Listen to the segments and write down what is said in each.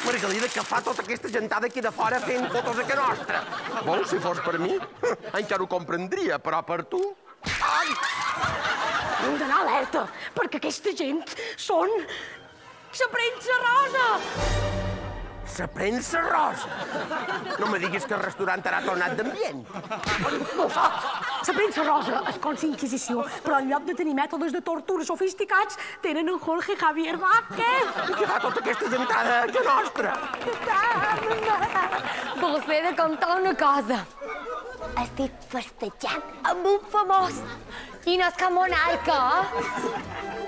Margalida, que fa tota aquesta gentada aquí de fora fent fotos a que nostra? Bon, si fos per mi, encara ho comprendria, però per tu... Ai! Hem d'anar alerta, perquè aquesta gent són... la premsa rosa! La premsa rosa? No me diguis que el restaurant t'ha tornat d'ambient. No saps? La premsa rosa és com la Inquisició, però en lloc de tenir mètodes de tortura sofisticats, tenen en Jorge Javier Vázquez. I què fa tota aquesta gentada que nostra? Vos he de contar una cosa. Estic festejant amb un famós. I no és cap monarca,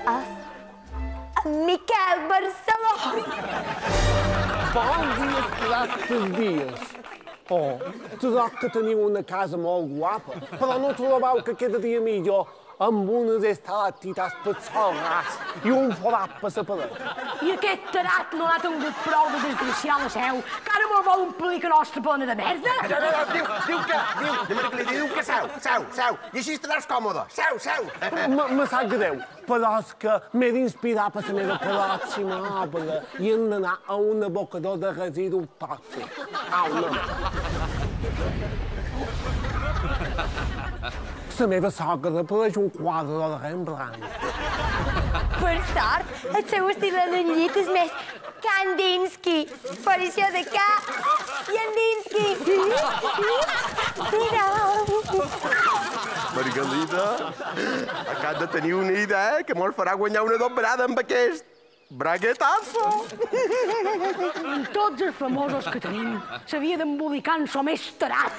és en Miquel Barceló. Bons i esclates dies. Oh, troc que teniu una casa molt guapa, però no trobeu que quedaria millor amb unes estalactites per sol ras i un forat per la paret. I aquest tarat no ha tingut prou de desgraciar la seu, que ara me'l vol omplir que nostra plena de merda? Diu que seu, i així estaràs còmode. Seu. Me sap greu, però és que m'he d'inspirar per la meva pròxima obra i hem d'anar a un abocador de residus tòxics. Au, no. La meva sogra pareix un quadre de Rembrandt. Per sort, el seu estil en el llit és més Kandinsky. Per això de Kandinsky. Margalida, acabes de tenir una idea que molt farà guanyar una dobrada amb aquest braguetazo. En tots els famosos que tenim, s'havia d'embolicar en so més tarat.